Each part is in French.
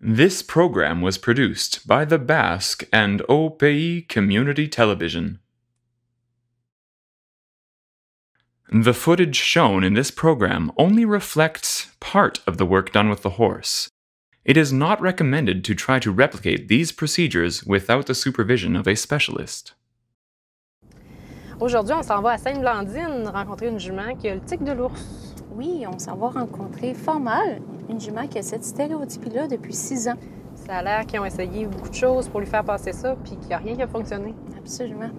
This program was produced by the Basque and Au Pays Community Television. The footage shown in this program only reflects part of the work done with the horse. It is not recommended to try to replicate these procedures without the supervision of a specialist. Aujourd'hui, on s'en va à Sainte-Blandine rencontrer une jument qui a le tic de l'ours. Oui, on s'en va rencontrer fort mal une jument qui a cette stéréotypie-là depuis 6 ans. Ça a l'air qu'ils ont essayé beaucoup de choses pour lui faire passer ça, puis qu'il n'y a rien qui a fonctionné. Absolument.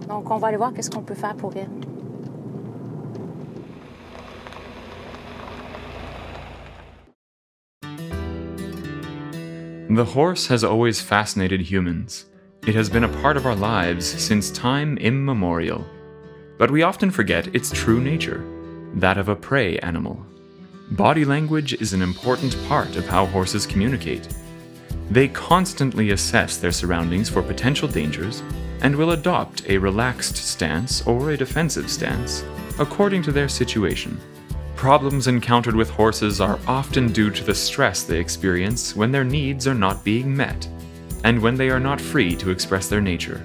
Donc, on va aller voir qu'est-ce qu'on peut faire pour elle. The horse has always fascinated humans. It has been a part of our lives since time immemorial. But we often forget its true nature, that of a prey animal. Body language is an important part of how horses communicate. They constantly assess their surroundings for potential dangers and will adopt a relaxed stance or a defensive stance according to their situation. Problems encountered with horses are often due to the stress they experience when their needs are not being met, and when they are not free to express their nature.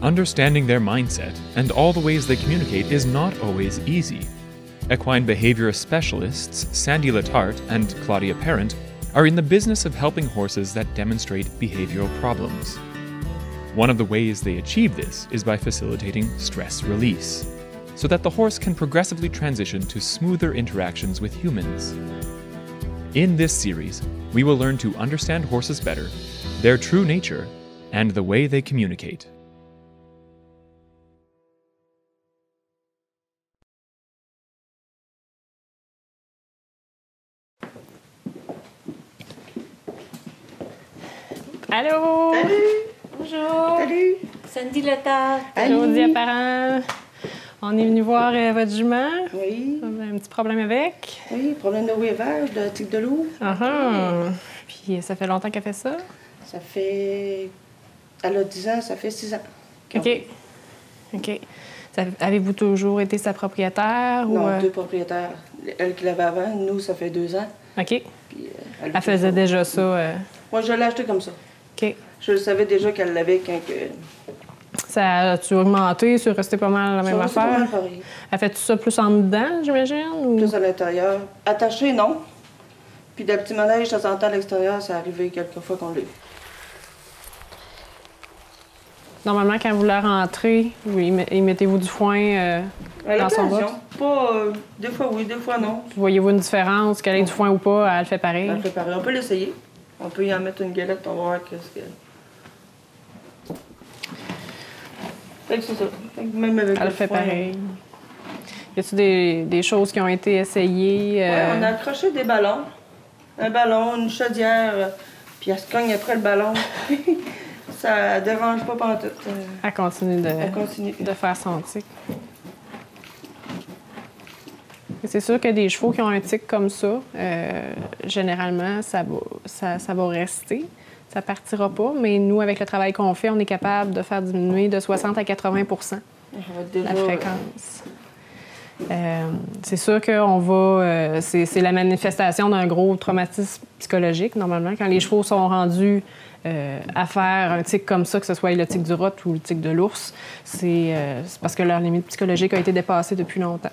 Understanding their mindset and all the ways they communicate is not always easy. Equine behavior specialists Sandy Letarte and Claudia Parent are in the business of helping horses that demonstrate behavioral problems. One of the ways they achieve this is by facilitating stress release, so that the horse can progressively transition to smoother interactions with humans. In this series, we will learn to understand horses better, their true nature, and the way they communicate. Allô? Salut! Bonjour! Salut! Sandy Letarte. Claudia Parent. On est venu voir votre jument. Oui. On a un petit problème avec. Oui, problème de weavage, de tic de loup. Puis ça fait longtemps qu'elle fait ça? Ça fait... Elle a 10 ans, ça fait 6 ans. OK. Avez-vous toujours été sa propriétaire? Non, 2 propriétaires. Elle qui l'avait avant, nous, ça fait 2 ans. OK. Puis, elle faisait déjà ça? Moi, je l'ai acheté comme ça. OK. Je le savais déjà qu'elle l'avait quand que... Ça a-tu augmenté? C'est resté pas mal la même affaire? Pas mal pareil. Elle fait tout ça plus en dedans, j'imagine? Ou... Plus à l'intérieur. Attaché, non. Puis de petits manèges, de temps en temps à l'extérieur, ça arrivé quelques fois qu'on l'a eu. Normalement, quand vous la rentrez, oui, mettez-vous du foin dans son box? Pas... des fois oui, des fois non. Voyez-vous une différence? Qu'elle ait du foin ou pas, elle fait pareil? Elle fait pareil. On peut l'essayer. On peut y en mettre une galette, on va voir qu'est-ce que... Fait que c'est ça. Fait que même avec Elle fait pareil. Y a-t-il des choses qui ont été essayées? Ouais, on a accroché des ballons. Un ballon, une chaudière, puis elle se cogne après le ballon. Ça dérange pas pantoute. Elle continue continue de faire son tic. C'est sûr que des chevaux qui ont un tic comme ça, généralement, ça va rester. Ça partira pas, mais nous, avec le travail qu'on fait, on est capable de faire diminuer de 60 à 80 la fréquence. C'est sûr qu'on va... c'est la manifestation d'un gros traumatisme psychologique, normalement. Quand les chevaux sont rendus à faire un tic comme ça, que ce soit le tic du rot ou le tic de l'ours, c'est parce que leur limite psychologique a été dépassée depuis longtemps.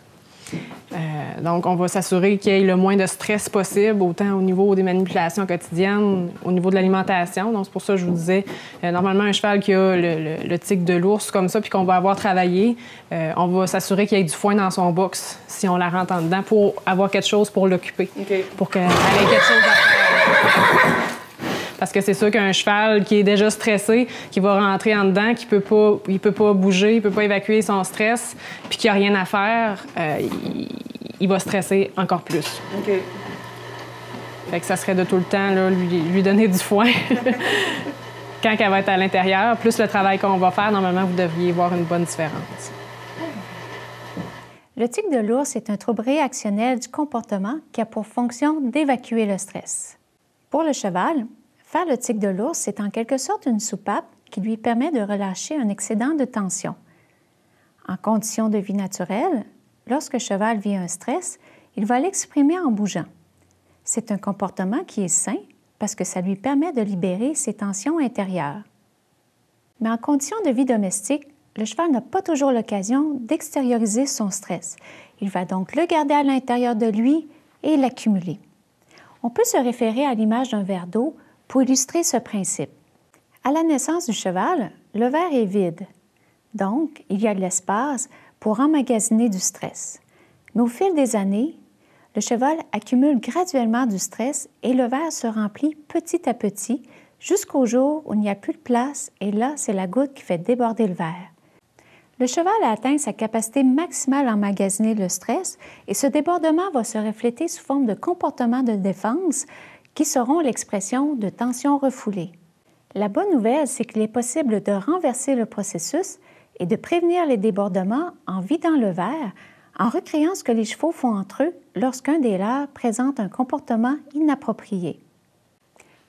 Donc, on va s'assurer qu'il y ait le moins de stress possible, autant au niveau des manipulations quotidiennes, au niveau de l'alimentation. Donc, c'est pour ça que je vous disais, normalement, un cheval qui a le tic de l'ours comme ça, puis qu'on va avoir travaillé, on va s'assurer qu'il y ait du foin dans son box, si on la rentre en dedans, pour avoir quelque chose pour l'occuper, pour qu'elle ait quelque chose à faire. Parce que c'est sûr qu'un cheval qui est déjà stressé, qui va rentrer en dedans, il peut pas bouger, il peut pas évacuer son stress, puis qu'il n'y a rien à faire, il va stresser encore plus. OK. Fait que ça serait de tout le temps là, lui donner du foin quand elle va être à l'intérieur. Plus le travail qu'on va faire, normalement, vous devriez voir une bonne différence. Le tic de l'ours est un trouble réactionnel du comportement qui a pour fonction d'évacuer le stress. Pour le cheval, faire le tic de l'ours, c'est en quelque sorte une soupape qui lui permet de relâcher un excédent de tension. En conditions de vie naturelle, lorsque le cheval vit un stress, il va l'exprimer en bougeant. C'est un comportement qui est sain parce que ça lui permet de libérer ses tensions intérieures. Mais en conditions de vie domestique, le cheval n'a pas toujours l'occasion d'extérioriser son stress. Il va donc le garder à l'intérieur de lui et l'accumuler. On peut se référer à l'image d'un verre d'eau pour illustrer ce principe. À la naissance du cheval, le verre est vide. Donc, il y a de l'espace pour emmagasiner du stress. Mais au fil des années, le cheval accumule graduellement du stress et le verre se remplit petit à petit jusqu'au jour où il n'y a plus de place et là, c'est la goutte qui fait déborder le verre. Le cheval a atteint sa capacité maximale à emmagasiner le stress et ce débordement va se refléter sous forme de comportements de défense qui seront l'expression de tensions refoulées. La bonne nouvelle, c'est qu'il est possible de renverser le processus et de prévenir les débordements en vidant le verre, en recréant ce que les chevaux font entre eux lorsqu'un des leurs présente un comportement inapproprié.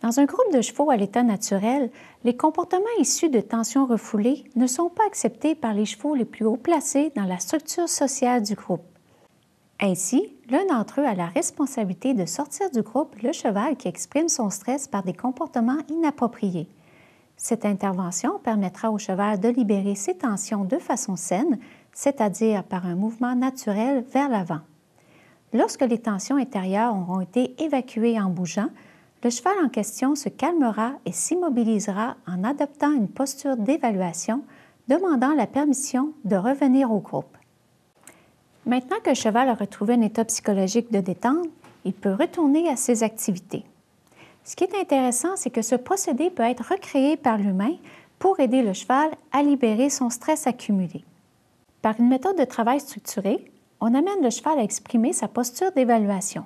Dans un groupe de chevaux à l'état naturel, les comportements issus de tensions refoulées ne sont pas acceptés par les chevaux les plus haut placés dans la structure sociale du groupe. Ainsi, l'un d'entre eux a la responsabilité de sortir du groupe le cheval qui exprime son stress par des comportements inappropriés. Cette intervention permettra au cheval de libérer ses tensions de façon saine, c'est-à-dire par un mouvement naturel vers l'avant. Lorsque les tensions intérieures auront été évacuées en bougeant, le cheval en question se calmera et s'immobilisera en adoptant une posture d'évaluation, demandant la permission de revenir au groupe. Maintenant que le cheval a retrouvé un état psychologique de détente, il peut retourner à ses activités. Ce qui est intéressant, c'est que ce procédé peut être recréé par l'humain pour aider le cheval à libérer son stress accumulé. Par une méthode de travail structurée, on amène le cheval à exprimer sa posture d'évaluation.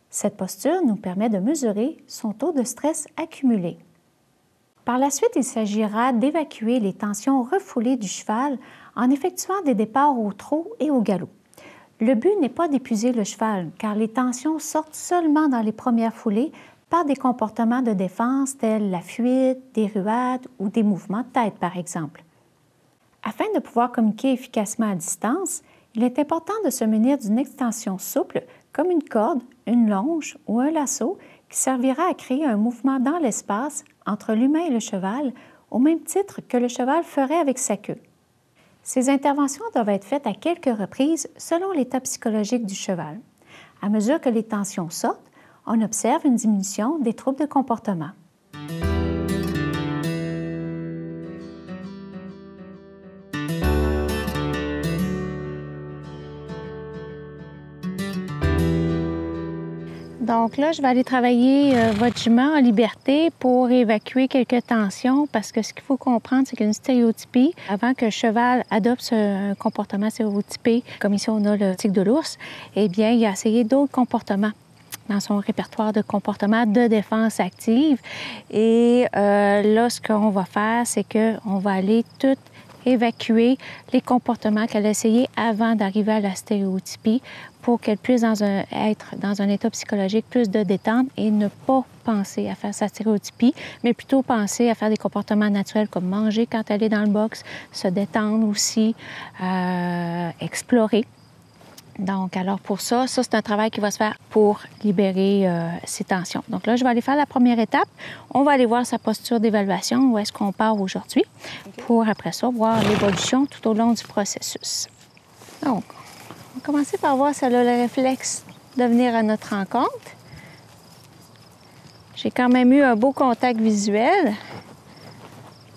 Cette posture nous permet de mesurer son taux de stress accumulé. Par la suite, il s'agira d'évacuer les tensions refoulées du cheval en effectuant des départs au trot et au galop. Le but n'est pas d'épuiser le cheval, car les tensions sortent seulement dans les premières foulées par des comportements de défense tels la fuite, des ruades ou des mouvements de tête, par exemple. Afin de pouvoir communiquer efficacement à distance, il est important de se munir d'une extension souple comme une corde, une longe ou un lasso qui servira à créer un mouvement dans l'espace entre l'humain et le cheval, au même titre que le cheval ferait avec sa queue. Ces interventions doivent être faites à quelques reprises selon l'état psychologique du cheval. À mesure que les tensions sortent, on observe une diminution des troubles de comportement. Donc là, je vais aller travailler votre jument en liberté pour évacuer quelques tensions parce que ce qu'il faut comprendre, c'est qu'une stéréotypie, avant que le cheval adopte un comportement stéréotypé, comme ici on a le tic de l'ours, eh bien, il a essayé d'autres comportements dans son répertoire de comportements de défense active. Et là, ce qu'on va faire, c'est qu'on va aller tout évacuer les comportements qu'elle a essayés avant d'arriver à la stéréotypie pour qu'elle puisse être dans un état psychologique plus de détente et ne pas penser à faire sa stéréotypie, mais plutôt penser à faire des comportements naturels comme manger quand elle est dans le box, se détendre aussi, explorer. Donc, alors pour ça, c'est un travail qui va se faire pour libérer ces tensions. Donc là, je vais aller faire la première étape. On va aller voir sa posture d'évaluation, où est-ce qu'on part aujourd'hui, pour après ça, voir l'évolution tout au long du processus. Donc, on va commencer par voir si elle a le réflexe de venir à notre rencontre. J'ai quand même eu un beau contact visuel.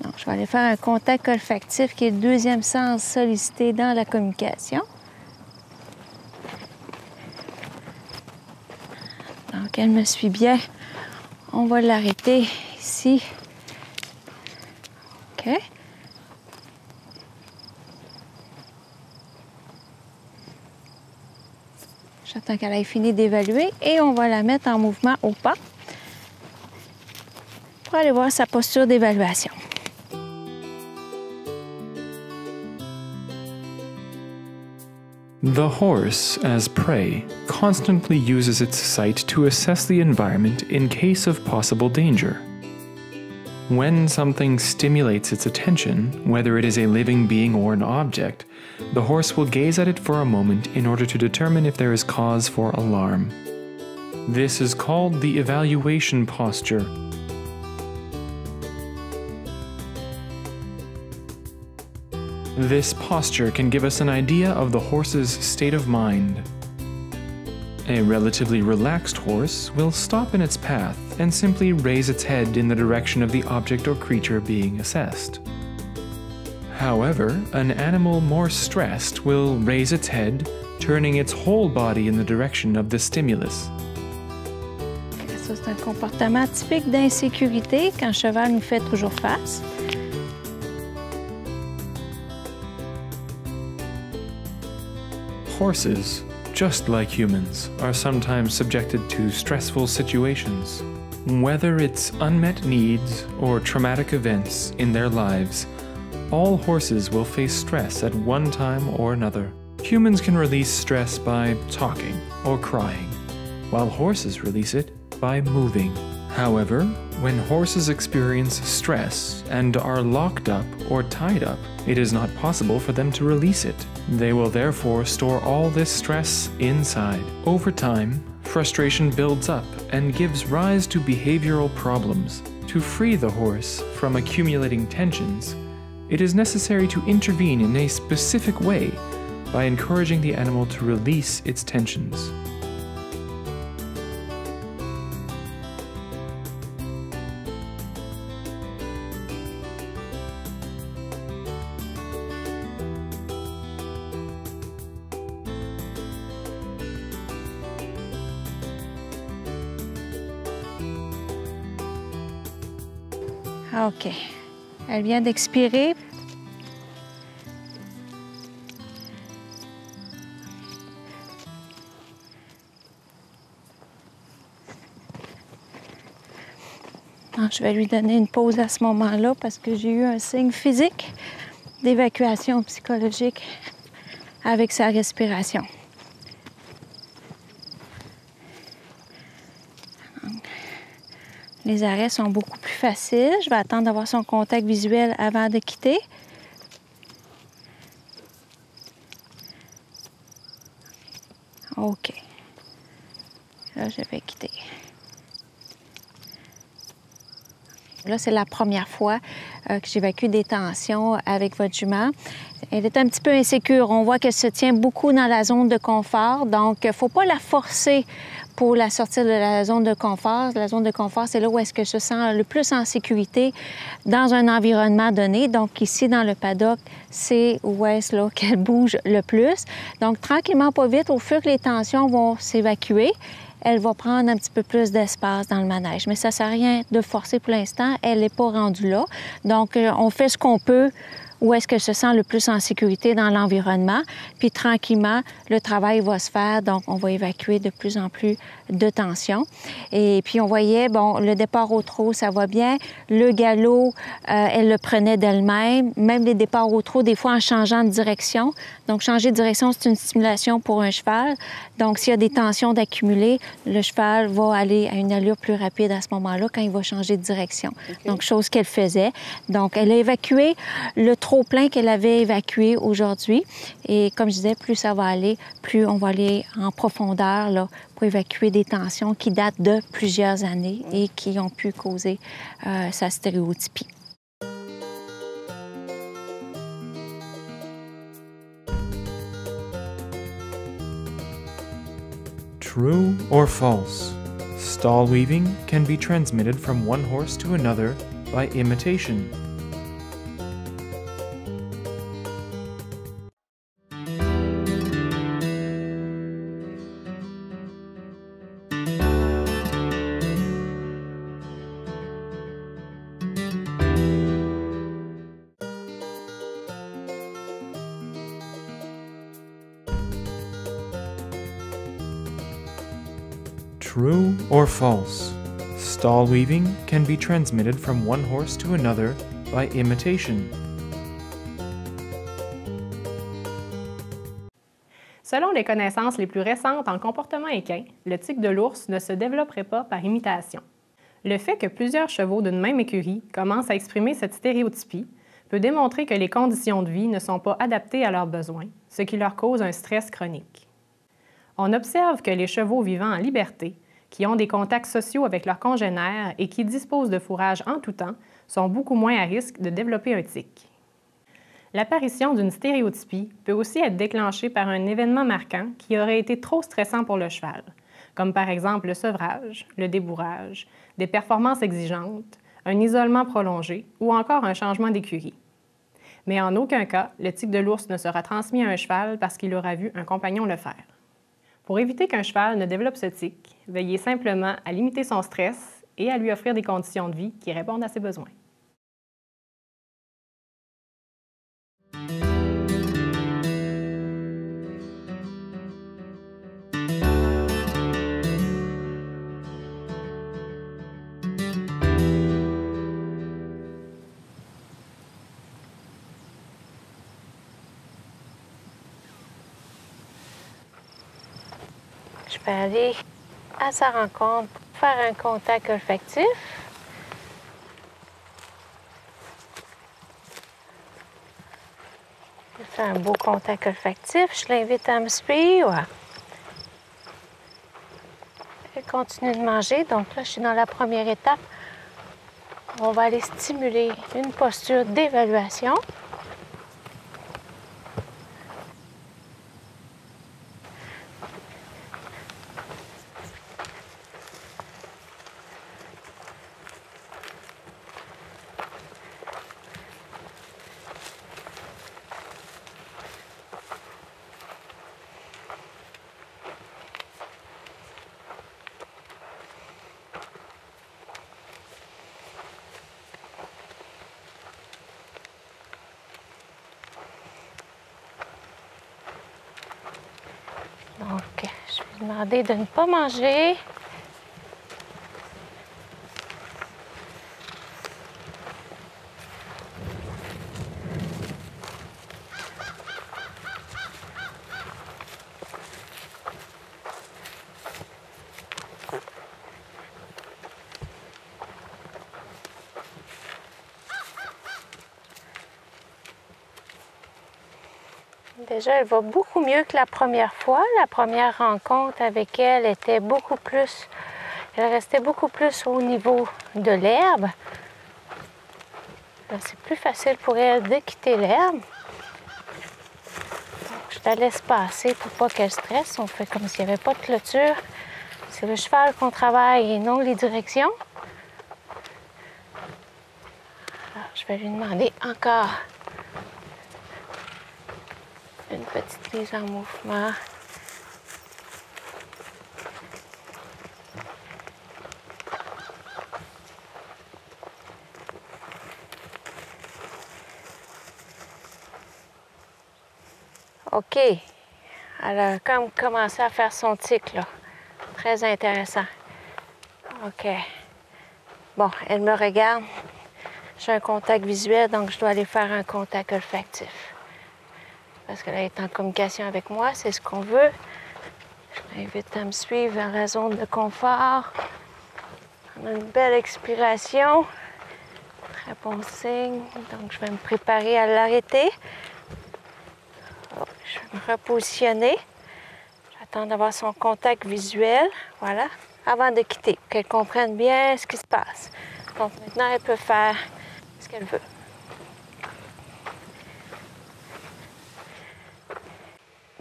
Donc, je vais aller faire un contact olfactif qui est le deuxième sens sollicité dans la communication. Donc, elle me suit bien. On va l'arrêter ici. OK. J'attends qu'elle ait fini d'évaluer et on va la mettre en mouvement au pas pour aller voir sa posture d'évaluation. The horse, as prey, constantly uses its sight to assess the environment in case of possible danger. When something stimulates its attention, whether it is a living being or an object, the horse will gaze at it for a moment in order to determine if there is cause for alarm. This is called the evaluation posture. This posture can give us an idea of the horse's state of mind. A relatively relaxed horse will stop in its path and simply raise its head in the direction of the object or creature being assessed. However, an animal more stressed will raise its head, turning its whole body in the direction of the stimulus. Ça, c'est un comportement typique d'insécurité quand le cheval nous fait toujours face. Horses, just like humans, are sometimes subjected to stressful situations. Whether it's unmet needs or traumatic events in their lives, all horses will face stress at one time or another. Humans can release stress by talking or crying, while horses release it by moving. However, when horses experience stress and are locked up or tied up, it is not possible for them to release it. They will therefore store all this stress inside. Over time, frustration builds up and gives rise to behavioral problems. To free the horse from accumulating tensions, it is necessary to intervene in a specific way by encouraging the animal to release its tensions. OK. Elle vient d'expirer. Donc, je vais lui donner une pause à ce moment-là parce que j'ai eu un signe physique d'évacuation psychologique avec sa respiration. Les arrêts sont beaucoup plus faciles. Je vais attendre d'avoir son contact visuel avant de quitter. OK. Là, je vais quitter. Là, c'est la première fois que j'évacue des tensions avec votre jument. Elle est un petit peu insécure. On voit qu'elle se tient beaucoup dans la zone de confort. Donc, il ne faut pas la forcer pour la sortir de la zone de confort. La zone de confort, c'est là où est-ce que je se sens le plus en sécurité dans un environnement donné. Donc, ici, dans le paddock, c'est où est-ce là qu'elle bouge le plus. Donc, tranquillement, pas vite, au fur que les tensions vont s'évacuer, elle va prendre un petit peu plus d'espace dans le manège. Mais ça ne sert à rien de forcer pour l'instant. Elle n'est pas rendue là. Donc, on fait ce qu'on peut où est-ce qu'elle se sent le plus en sécurité dans l'environnement. Puis tranquillement, le travail va se faire. Donc, on va évacuer de plus en plus de tension. Et puis, on voyait, bon, le départ au trot, ça va bien. Le galop, elle le prenait d'elle-même. Même les départs au trot, des fois en changeant de direction. Donc, changer de direction, c'est une stimulation pour un cheval. Donc, s'il y a des tensions d'accumuler, le cheval va aller à une allure plus rapide à ce moment-là quand il va changer de direction. Okay. Donc, chose qu'elle faisait. Donc, elle a évacué le trop-plein qu'elle avait évacué aujourd'hui. Et comme je disais, plus ça va aller, plus on va aller en profondeur là, pour évacuer des tensions qui datent de plusieurs années et qui ont pu causer sa stéréotypie. True or false? Stall weaving can be transmitted from one horse to another by imitation. True or false? Stall weaving can be transmitted from one horse to another by imitation. Selon les connaissances les plus récentes en comportement équin, le tic de l'ours ne se développerait pas par imitation. Le fait que plusieurs chevaux d'une même écurie commencent à exprimer cette stéréotypie peut démontrer que les conditions de vie ne sont pas adaptées à leurs besoins, ce qui leur cause un stress chronique. On observe que les chevaux vivant en liberté, qui ont des contacts sociaux avec leurs congénères et qui disposent de fourrage en tout temps, sont beaucoup moins à risque de développer un tic. L'apparition d'une stéréotypie peut aussi être déclenchée par un événement marquant qui aurait été trop stressant pour le cheval, comme par exemple le sevrage, le débourrage, des performances exigeantes, un isolement prolongé ou encore un changement d'écurie. Mais en aucun cas, le tic de l'ours ne sera transmis à un cheval parce qu'il aura vu un compagnon le faire. Pour éviter qu'un cheval ne développe ce tic, veillez simplement à limiter son stress et à lui offrir des conditions de vie qui répondent à ses besoins. Je vais aller à sa rencontre pour faire un contact olfactif. Je fais un beau contact olfactif. Je l'invite à me suivre. Elle continue de manger. Donc là, je suis dans la première étape. On va aller stimuler une posture d'évaluation. Donc, je vais lui demander de ne pas manger. Déjà, elle va beaucoup mieux que la première fois. La première rencontre avec elle était beaucoup plus... Elle restait beaucoup plus au niveau de l'herbe. Là, c'est plus facile pour elle de quitter l'herbe. Donc, je la laisse passer pour pas qu'elle stresse. On fait comme s'il n'y avait pas de clôture. C'est le cheval qu'on travaille et non les directions. Alors, je vais lui demander encore une petite mise en mouvement. OK. Elle a comme commencé à faire son tic, là. Très intéressant. OK. Bon, elle me regarde. J'ai un contact visuel, donc je dois aller faire un contact olfactif. Parce qu'elle est en communication avec moi, c'est ce qu'on veut. Je l'invite à me suivre vers la zone de confort. On a une belle expiration. Très bon signe. Donc, je vais me préparer à l'arrêter. Oh, je vais me repositionner. J'attends d'avoir son contact visuel. Voilà. Avant de quitter, qu'elle comprenne bien ce qui se passe. Donc, maintenant, elle peut faire ce qu'elle veut.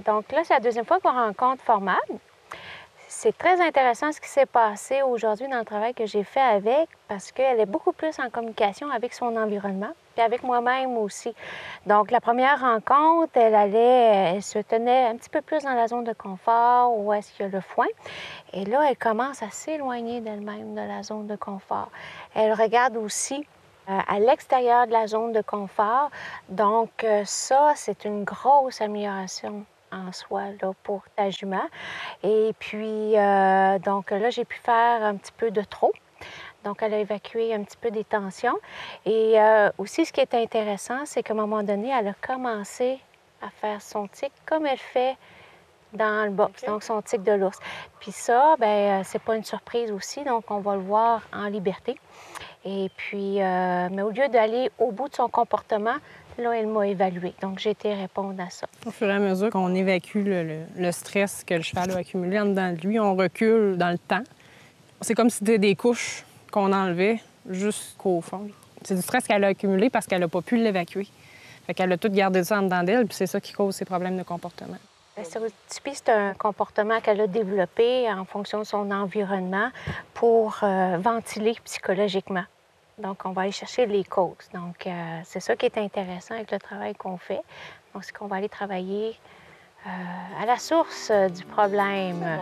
Donc là, c'est la deuxième fois qu'on rencontre Formab. C'est très intéressant ce qui s'est passé aujourd'hui dans le travail que j'ai fait avec, parce qu'elle est beaucoup plus en communication avec son environnement, puis avec moi-même aussi. Donc la première rencontre, elle se tenait un petit peu plus dans la zone de confort, où est-ce qu'il y a le foin. Et là, elle commence à s'éloigner d'elle-même de la zone de confort. Elle regarde aussi à l'extérieur de la zone de confort. Donc ça, c'est une grosse amélioration en soi là, pour ta jument. Et puis, donc là, j'ai pu faire un petit peu de trop. Donc, elle a évacué un petit peu des tensions. Et aussi, ce qui est intéressant, c'est qu'à un moment donné, elle a commencé à faire son tic comme elle fait dans le box, donc son tic de l'ours. Puis ça, bien, c'est pas une surprise aussi, donc on va le voir en liberté. Et puis, mais au lieu d'aller au bout de son comportement, là, elle m'a évalué. Donc, j'ai été répondre à ça. Au fur et à mesure qu'on évacue le stress que le cheval a accumulé en dedans de lui, on recule dans le temps. C'est comme si c'était des couches qu'on enlevait jusqu'au fond. C'est du stress qu'elle a accumulé parce qu'elle n'a pas pu l'évacuer. Fait qu'elle a tout gardé ça en dedans d'elle, puis c'est ça qui cause ses problèmes de comportement. La stéréotypie, c'est un comportement qu'elle a développé en fonction de son environnement pour ventiler psychologiquement. Donc, on va aller chercher les causes. Donc, c'est ça qui est intéressant avec le travail qu'on fait. Donc, c'est qu'on va aller travailler à la source du problème.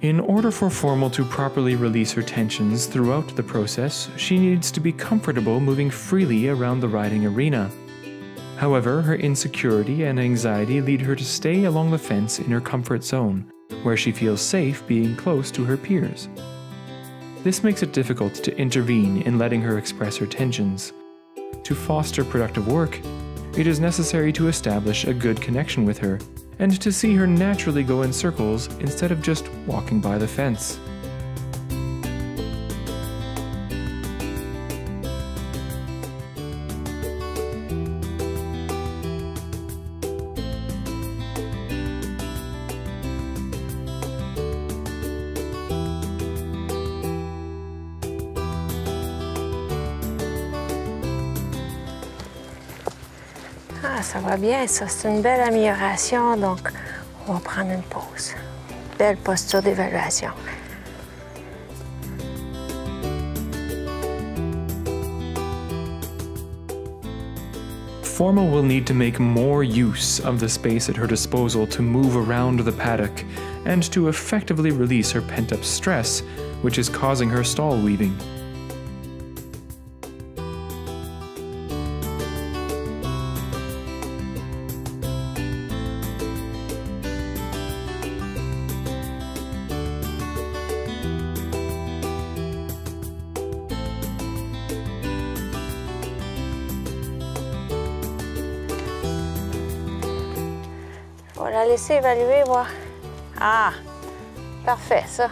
In order for Formal to properly release her tensions throughout the process, she needs to be comfortable moving freely around the riding arena. However, her insecurity and anxiety lead her to stay along the fence in her comfort zone, where she feels safe being close to her peers. This makes it difficult to intervene in letting her express her tensions. To foster productive work, it is necessary to establish a good connection with her, and to see her naturally go in circles instead of just walking by the fence. Ah, ça va bien, ça. C'est une belle amélioration, donc on va prendre une pause. Belle posture d'évaluation. Formal will need to make more use of the space at her disposal to move around the paddock and to effectively release her pent-up stress, which is causing her stall weaving. On va la laisser évaluer, voir. Ah, parfait, ça.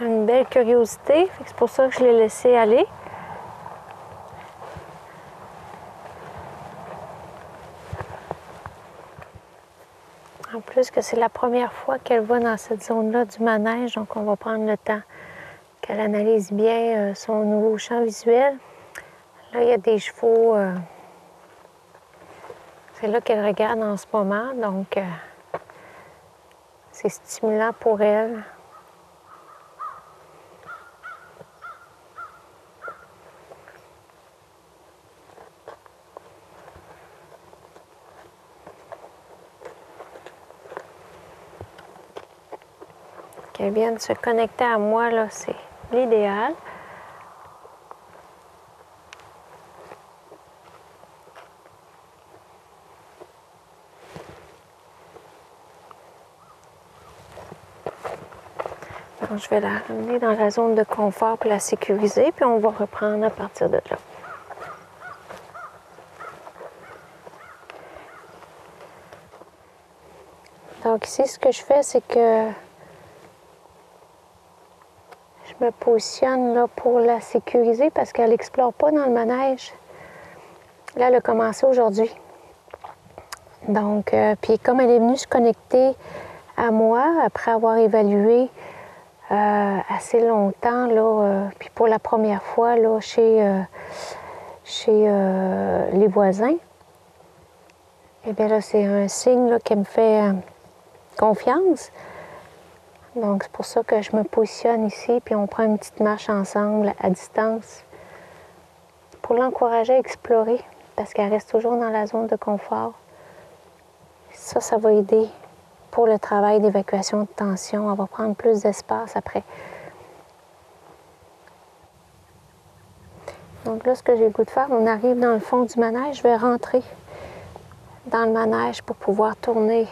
Une belle curiosité, c'est pour ça que je l'ai laissé aller. En plus que c'est la première fois qu'elle va dans cette zone-là du manège, donc on va prendre le temps qu'elle analyse bien son nouveau champ visuel. Là, il y a des chevaux, c'est là qu'elle regarde en ce moment, donc c'est stimulant pour elle. Qu'elle vienne se connecter à moi, là, c'est l'idéal. Donc, je vais la ramener dans la zone de confort pour la sécuriser, puis on va reprendre à partir de là. Donc ici, ce que je fais, c'est que je me positionne là pour la sécuriser parce qu'elle n'explore pas dans le manège. Là, elle a commencé aujourd'hui. Donc, puis comme elle est venue se connecter à moi après avoir évalué assez longtemps, là, puis pour la première fois là, chez les voisins, et bien là, c'est un signe qu'elle me fait confiance. Donc, c'est pour ça que je me positionne ici, puis on prend une petite marche ensemble à distance pour l'encourager à explorer, parce qu'elle reste toujours dans la zone de confort. Ça, ça va aider pour le travail d'évacuation de tension. Elle va prendre plus d'espace après. Donc, Donc là, ce que j'ai le goût de faire, on arrive dans le fond du manège, je vais rentrer dans le manège pour pouvoir tourner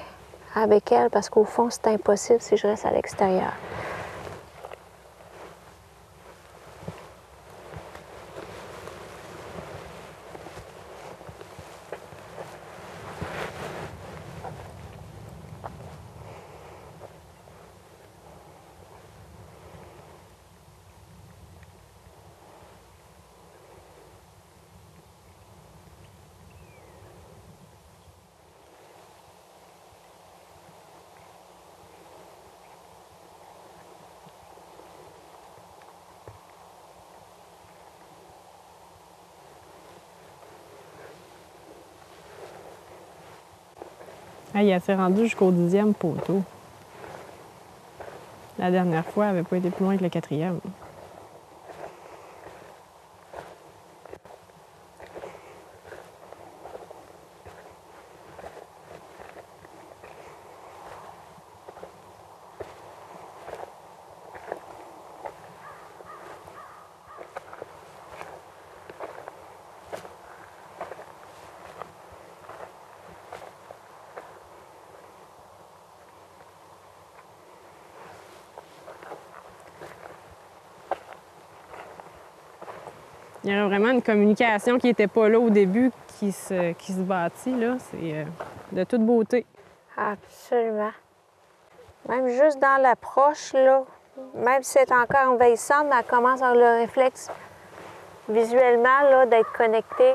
avec elle, parce qu'au fond, c'est impossible si je reste à l'extérieur. Hey, elle s'est rendue jusqu'au 10e poteau. La dernière fois, elle n'avait pas été plus loin que le 4e. Il y a vraiment une communication qui n'était pas là au début, qui se bâtit, là. C'est de toute beauté. Absolument. Même juste dans l'approche, là, même si elle est encore envahissante, mais elle commence à avoir le réflexe visuellement là, d'être connectée.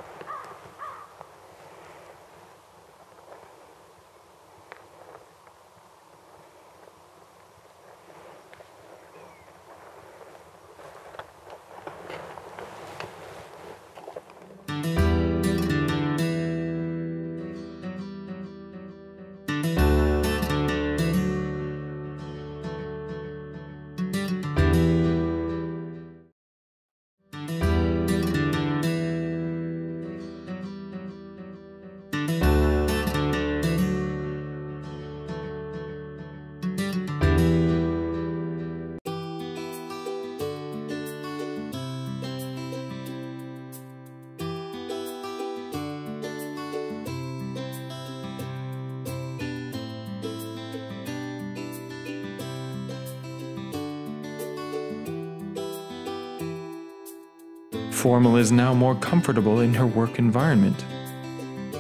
Formal is now more comfortable in her work environment.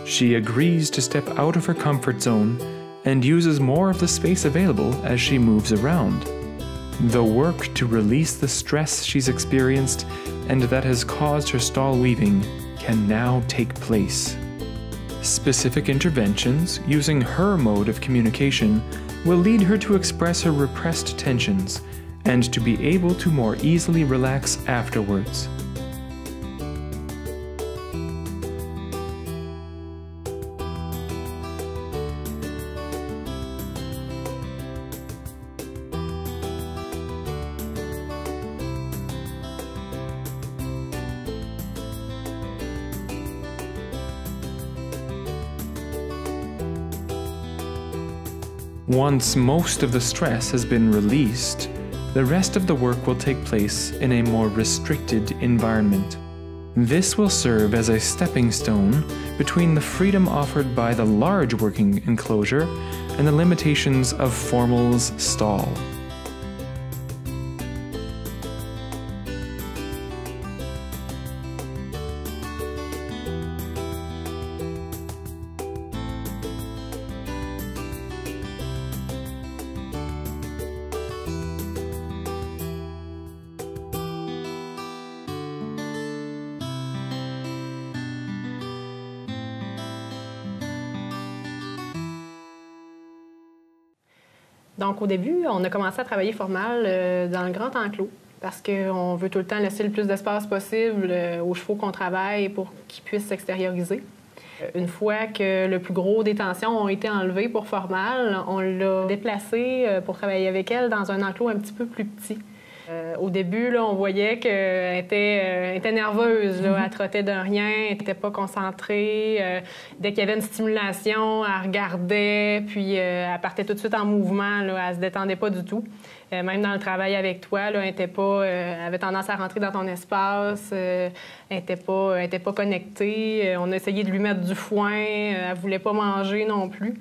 She agrees to step out of her comfort zone and uses more of the space available as she moves around. The work to release the stress she's experienced and that has caused her stall weaving can now take place. Specific interventions using her mode of communication will lead her to express her repressed tensions and to be able to more easily relax afterwards. Once most of the stress has been released, the rest of the work will take place in a more restricted environment. This will serve as a stepping stone between the freedom offered by the large working enclosure and the limitations of Formal's stall. Donc, au début, on a commencé à travailler formal dans le grand enclos parce qu'on veut tout le temps laisser le plus d'espace possible aux chevaux qu'on travaille pour qu'ils puissent s'extérioriser. Une fois que le plus gros des tensions ont été enlevés pour formal, on l'a déplacé pour travailler avec elle dans un enclos un petit peu plus petit. Au début, là, on voyait qu'elle était nerveuse. Là. Elle trottait de rien, elle n'était pas concentrée. Dès qu'il y avait une stimulation, elle regardait, puis elle partait tout de suite en mouvement. Là. Elle ne se détendait pas du tout. Même dans le travail avec toi, là, elle avait tendance à rentrer dans ton espace. Elle n'était pas connectée. On a essayé de lui mettre du foin. Elle ne voulait pas manger non plus.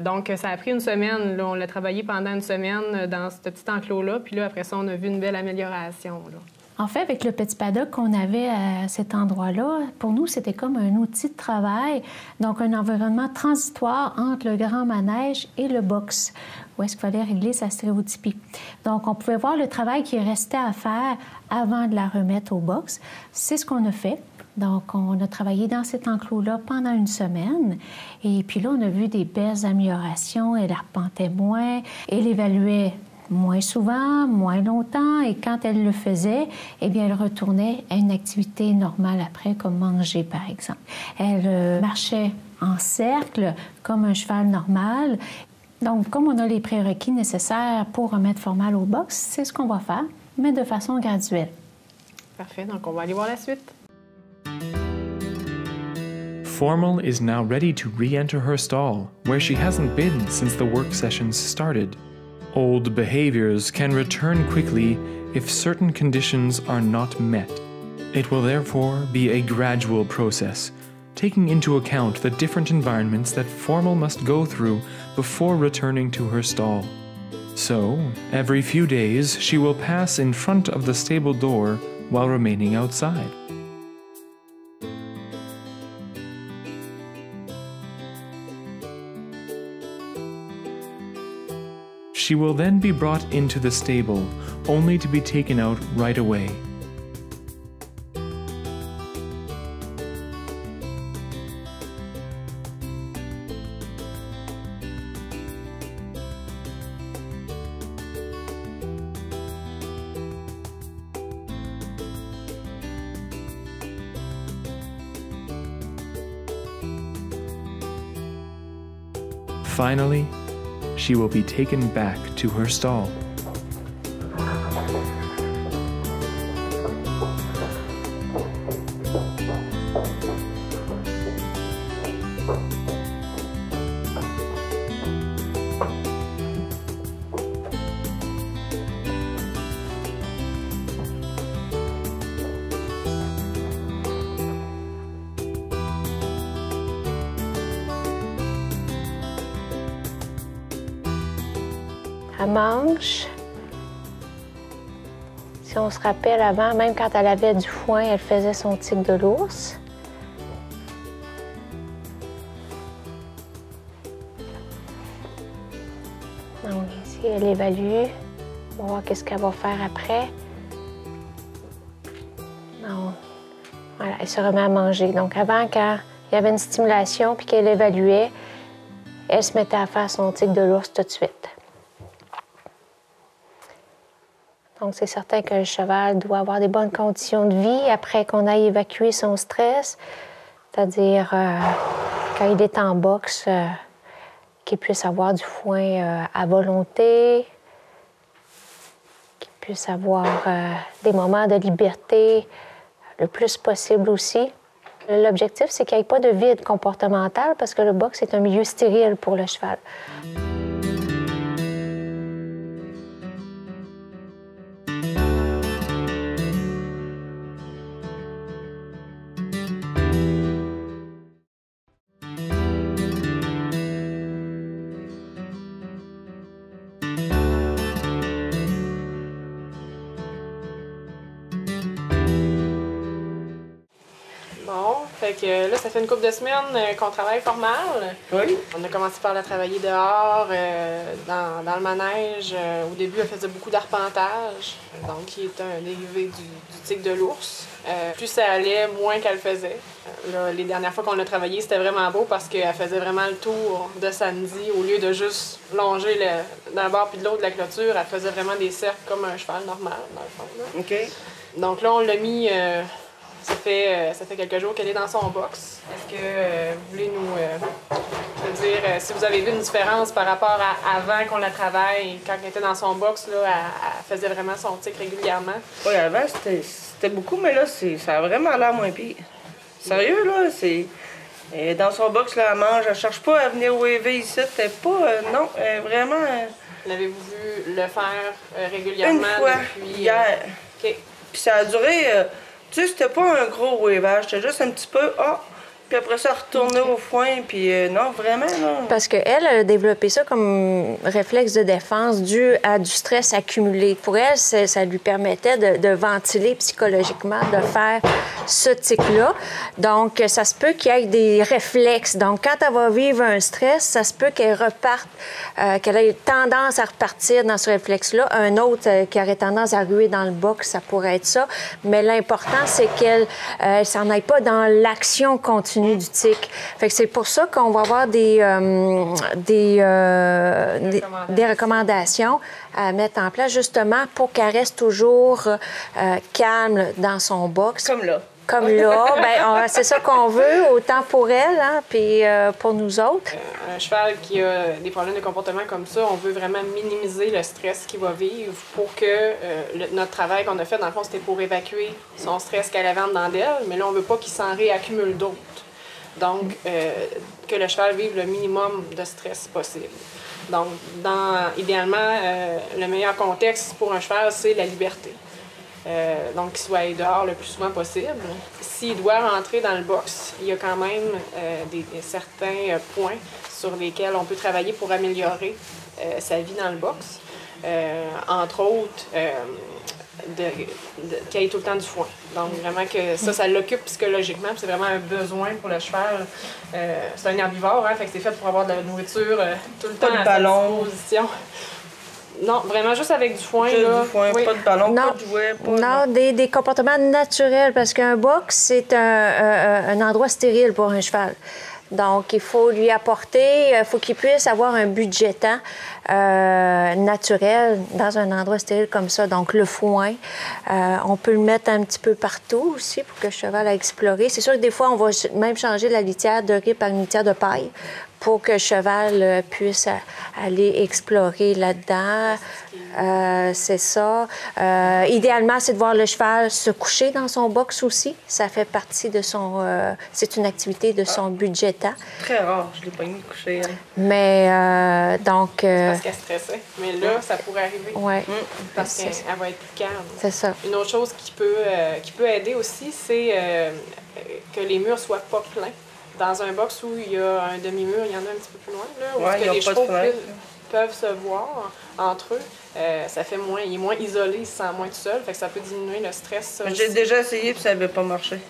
Donc, ça a pris une semaine. Là. On l'a travaillé pendant une semaine dans ce petit enclos-là. Puis là, après ça, on a vu une belle amélioration. Là. En fait, avec le petit paddock qu'on avait à cet endroit-là, pour nous, c'était comme un outil de travail, donc un environnement transitoire entre le grand manège et le box, où est-ce qu'il fallait régler sa stéréotypie. Donc, on pouvait voir le travail qui restait à faire avant de la remettre au box. C'est ce qu'on a fait. Donc, on a travaillé dans cet enclos-là pendant une semaine. Et puis là, on a vu des belles améliorations. Elle arpentait moins, elle évaluait moins souvent, moins longtemps, et quand elle le faisait, eh bien, elle retournait à une activité normale après, comme manger, par exemple. Elle marchait en cercle, comme un cheval normal. Donc, comme on a les prérequis nécessaires pour remettre Formal au box, c'est ce qu'on va faire, mais de façon graduelle. Parfait, donc on va aller voir la suite. Formal is now ready to re-enter her stall, where she hasn't been since the work sessions started. Old behaviors can return quickly if certain conditions are not met. It will therefore be a gradual process, taking into account the different environments that Formal must go through before returning to her stall. So, every few days, she will pass in front of the stable door while remaining outside. She will then be brought into the stable, only to be taken out right away. Finally, she will be taken back to her stall. Elle mange. Si on se rappelle avant, même quand elle avait du foin, elle faisait son tic de l'ours. Donc ici, elle évalue. On va voir qu'est-ce qu'elle va faire après. Donc, voilà, elle se remet à manger. Donc avant, quand il y avait une stimulation puis qu'elle évaluait, elle se mettait à faire son tic de l'ours tout de suite. Donc, c'est certain que le cheval doit avoir des bonnes conditions de vie après qu'on aille évacuer son stress, c'est-à-dire quand il est en boxe, qu'il puisse avoir du foin à volonté, qu'il puisse avoir des moments de liberté le plus possible aussi. L'objectif, c'est qu'il n'y ait pas de vide comportemental parce que le boxe est un milieu stérile pour le cheval. Bon, fait que là, ça fait une couple de semaines qu'on travaille formal. Oui. On a commencé par la travailler dehors, dans le manège. Au début, elle faisait beaucoup d'arpentage, donc qui est un dérivé du tic de l'ours. Plus ça allait, moins qu'elle faisait. Là, les dernières fois qu'on l'a travaillé, c'était vraiment beau parce qu'elle faisait vraiment le tour de samedi. Au lieu de juste longer d'un bord puis de l'autre de la clôture, elle faisait vraiment des cercles comme un cheval normal, dans le fond. Là. OK. Donc là, on l'a mis... Ça fait quelques jours qu'elle est dans son box. Est-ce que vous voulez nous C'est-à-dire, si vous avez vu une différence par rapport à avant qu'on la travaille, quand elle était dans son box, là, elle faisait vraiment son tic régulièrement. Oui, avant, c'était beaucoup, mais là, ça a vraiment l'air moins pire. Sérieux, là, c'est... dans son box, là, elle mange, elle cherche pas à venir waver ici. T'es pas... non, vraiment... L'avez-vous vu le faire régulièrement? Une fois, depuis, hier. OK. Puis ça a duré... tu sais, c'était pas un gros wavage, c'était juste un petit peu... Puis après ça, retourner au foin, puis non, vraiment, non. Parce qu'elle a développé ça comme réflexe de défense dû à du stress accumulé. Pour elle, ça lui permettait de ventiler psychologiquement, de faire ce tic-là. Donc, ça se peut qu'il y ait des réflexes. Donc, quand elle va vivre un stress, ça se peut qu'elle reparte, qu'elle ait tendance à repartir dans ce réflexe-là. Un autre qui aurait tendance à ruer dans le box, ça pourrait être ça. Mais l'important, c'est qu'elle s'en aille pas dans l'action continue du tic. Fait que c'est pour ça qu'on va avoir des recommandations à mettre en place, justement, pour qu'elle reste toujours calme dans son box. Comme là. Comme là, bien, c'est ça qu'on veut, autant pour elle, hein, puis pour nous autres. Un cheval qui a des problèmes de comportement comme ça, on veut vraiment minimiser le stress qu'il va vivre pour que notre travail qu'on a fait, dans le fond, c'était pour évacuer son stress qu'elle avait en dedans d'elle, mais là, on veut pas qu'il s'en réaccumule d'autres. Donc, que le cheval vive le minimum de stress possible. Donc, idéalement, le meilleur contexte pour un cheval, c'est la liberté. Donc, qu'il soit dehors le plus souvent possible. S'il doit rentrer dans le box, il y a quand même certains points sur lesquels on peut travailler pour améliorer sa vie dans le box. Entre autres, qu'il ait tout le temps du foin. Donc, vraiment que ça l'occupe psychologiquement. C'est vraiment un besoin pour le cheval. C'est un herbivore, hein, fait que c'est fait pour avoir de la nourriture tout le temps Pas de à ballon. sa disposition. Non, vraiment juste avec du foin. Juste là. du foin, Oui. pas de ballon, Non. pas de jouet, pas... Non, des comportements naturels, parce qu'un box, c'est un endroit stérile pour un cheval. Donc, il faut lui apporter, il faut qu'il puisse avoir un budgétant naturel dans un endroit stérile comme ça. Donc, le foin, on peut le mettre un petit peu partout aussi pour que le cheval aille explorer. C'est sûr que des fois, on va même changer la litière de riz par une litière de paille pour que le cheval puisse aller explorer là-dedans. C'est ça. Idéalement, c'est de voir le cheval se coucher dans son box aussi. Ça fait partie de son... c'est une activité de son budgétant. Très rare, je l'ai pas mis coucher. Hein. Mais donc... Parce qu'elle stressait. Mais là, ça pourrait arriver. Oui. Parce qu'elle va être plus calme. C'est ça. Une autre chose qui peut aider aussi, c'est que les murs soient pas pleins. Dans un box où il y a un demi-mur, il y en a un petit peu plus loin, là, où que les chevaux peuvent se voir entre eux. Ça fait moins, il est moins isolé, il se sent moins tout seul, fait que ça peut diminuer le stress. J'ai déjà essayé puis ça n'avait pas marché.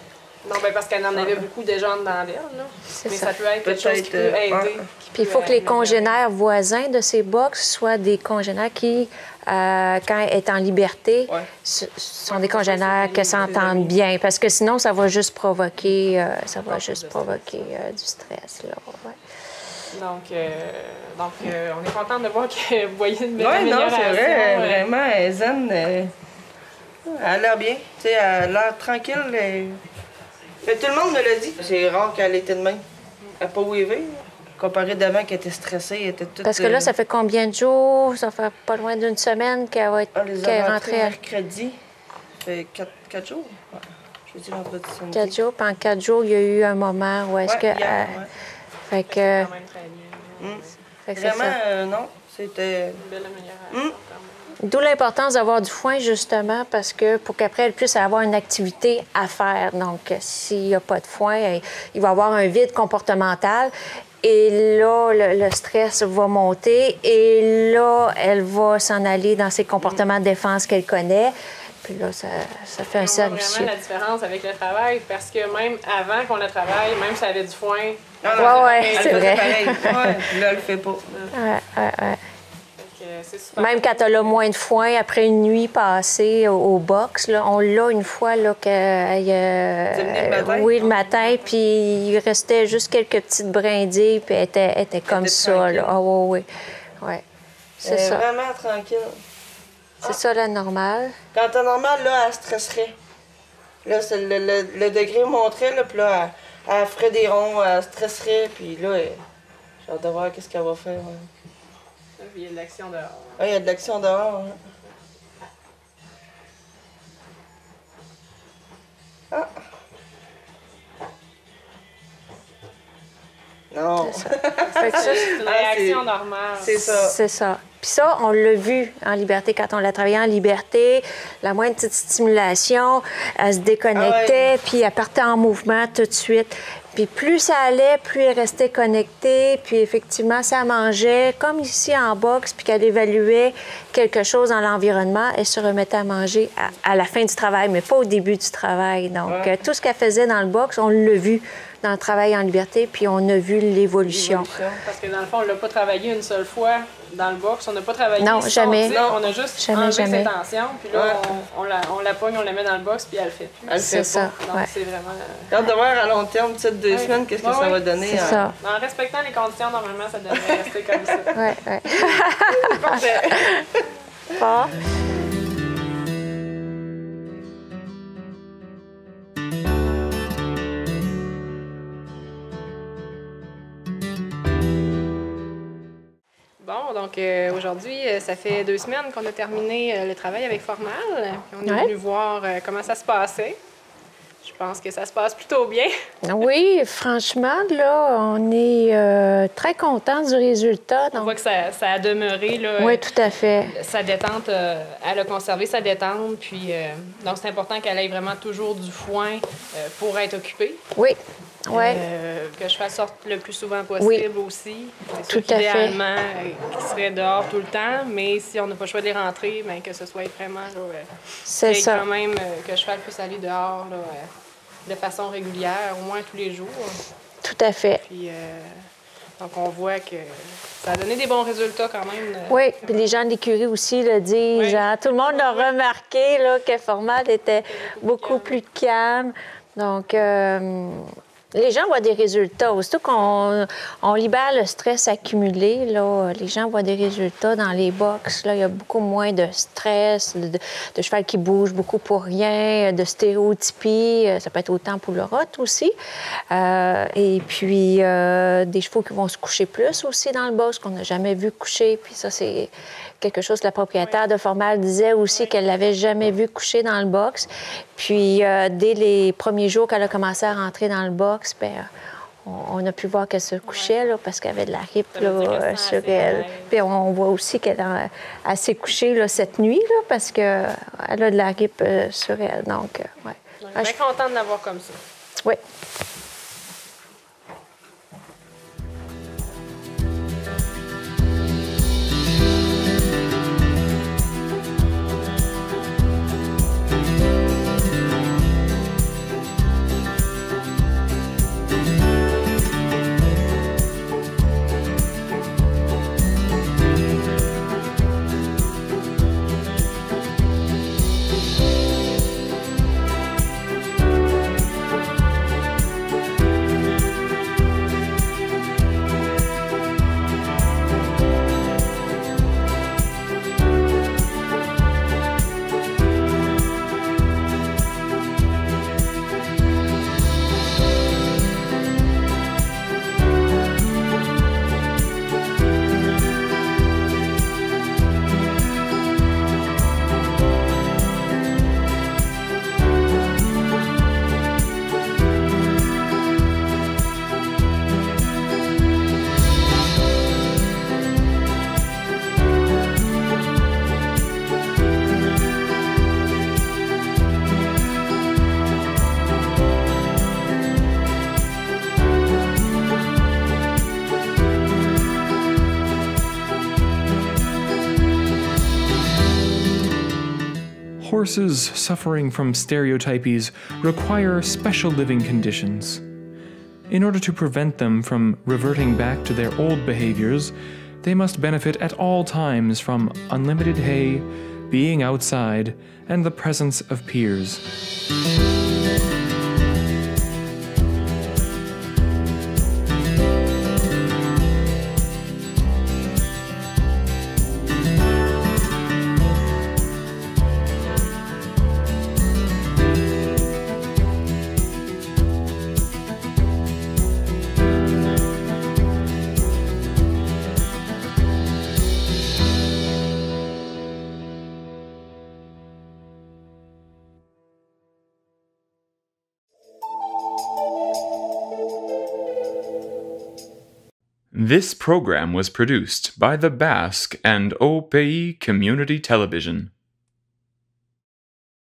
Non, ben parce qu'elle en avait beaucoup déjà dans d'elle, là. Mais ça peut être quelque chose qui peut aider. Puis il faut que les congénères voisins de ces box soient des congénères qui, quand elle est en liberté, sont des congénères qui s'entendent bien. Parce que sinon, ça va juste provoquer, du stress. Là. Ouais. Donc, on est content de voir que vous voyez une belle Oui, amélioration. non, c'est vrai. Vraiment, elle zen. Elle a l'air bien. Tu sais, elle a l'air tranquille. Mais tout le monde me l'a dit. C'est rare qu'elle était de même. Elle n'a pas wavé. Comparé d'avant, qu'elle était stressée, elle était toute... Parce que là, ça fait combien de jours? Ça fait pas loin d'une semaine qu'elle va être est rentrée mercredi. Ça fait 4 jours. Ouais. Jeudi, vendredi, samedi. 4 jours. Puis en 4 jours, il y a eu un moment où est-ce que... Hier, Fait que... C'est quand même très bien. Fait que c'est Vraiment, ça. non. C'était... Une belle amélioration. D'où l'importance d'avoir du foin, justement, parce que pour qu'après, elle puisse avoir une activité à faire. Donc, s'il n'y a pas de foin, il va avoir un vide comportemental. Et là, le stress va monter. Et là, elle va s'en aller dans ses comportements de défense qu'elle connaît. Puis là, ça fait un cercle vicieux. On voit vraiment la différence avec le travail, parce que même avant qu'on le travaille, même si elle avait du foin... Oui, c'est vrai. Ouais, là, elle le fait pas. Ouais. C'est super. Même quand elle a moins de foin, après une nuit passée au box, là, on l'a une fois là, le matin, puis il restait juste quelques petites brindilles, puis elle était comme ça. Là. Ah oui. C'est ça. Vraiment tranquille. C'est ça la normale. Quand t'es normale, là, elle stresserait. Là, le degré montrait, là, puis là, elle ferait des ronds, elle stresserait, puis là, J'ai hâte de voir qu'est-ce qu'elle va faire. Il y a de l'action dehors. Ah, il y a de l'action dehors. Hein. Ah! Non! Fait que ça, C'est une réaction normale. C'est ça. c'est ça. Puis ça, on l'a vu en liberté quand on l'a travaillé en liberté. La moindre petite stimulation, elle se déconnectait, puis elle partait en mouvement tout de suite. Puis plus ça allait, plus elle restait connectée. Puis effectivement, ça mangeait, comme ici en boxe, puis qu'elle évaluait quelque chose dans l'environnement, elle se remettait à manger à la fin du travail, mais pas au début du travail. Donc, tout ce qu'elle faisait dans le boxe, on l'a vu dans le travail en liberté, puis on a vu l'évolution. Parce que dans le fond, on l'a pas travaillé une seule fois dans le box. On n'a pas travaillé Non, jamais. Non, on a juste enlevé jamais. ses tensions. Puis là, on la pogne, on la met dans le box, puis elle le fait plus. Elle le fait ça. pas. Donc, c'est vraiment... J'ai hâte de voir à long terme, peut-être 2 semaines, qu'est-ce que ça va donner. C'est ça. En respectant les conditions, normalement, ça devrait rester comme ça. Oui, oui. Parfait. Bon. Bon, donc aujourd'hui, ça fait 2 semaines qu'on a terminé le travail avec Formal. On est venu voir comment ça se passait. Je pense que ça se passe plutôt bien. Oui, franchement, là, on est très contents du résultat. On voit que ça a demeuré. Là, oui, tout à fait. Sa détente, elle a conservé sa détente. Puis, donc, c'est important qu'elle ait vraiment toujours du foin pour être occupée. Oui. Ouais. Que le cheval sorte le plus souvent possible aussi. Tout à fait. Idéalement, qu'il serait dehors tout le temps, mais si on n'a pas le choix de les rentrer, bien, que ce soit vraiment c'est ça. quand même que le cheval puisse aller dehors là, de façon régulière, au moins tous les jours. Tout à fait. Puis, donc, on voit que ça a donné des bons résultats quand même. Oui, puis les gens de l'écurie aussi le disent. Oui. Hein? Tout le monde a remarqué là, que Formal était beaucoup plus calme. Donc, les gens voient des résultats. Aussitôt qu'on libère le stress accumulé, là, les gens voient des résultats dans les box. Là, il y a beaucoup moins de stress, de cheval qui bouge beaucoup pour rien, de stéréotypie. Ça peut être autant pour le rot aussi. Et puis, des chevaux qui vont se coucher plus aussi dans le box, qu'on n'a jamais vu coucher. Puis ça, c'est quelque chose que la propriétaire de Formal disait aussi qu'elle l'avait jamais vu coucher dans le box. Puis, dès les premiers jours qu'elle a commencé à rentrer dans le box, bien, on a pu voir qu'elle se couchait là, parce qu'elle avait de la rip là, sur elle. Puis, on voit aussi qu'elle s'est couchée là, cette nuit là, parce qu'elle a de la rip sur elle. Donc, ouais. Je suis bien contente de l'avoir comme ça. Oui. Horses suffering from stereotypies require special living conditions. In order to prevent them from reverting back to their old behaviors, they must benefit at all times from unlimited hay, being outside, and the presence of peers. This program was produced by the Basque and Au Pays Community Television.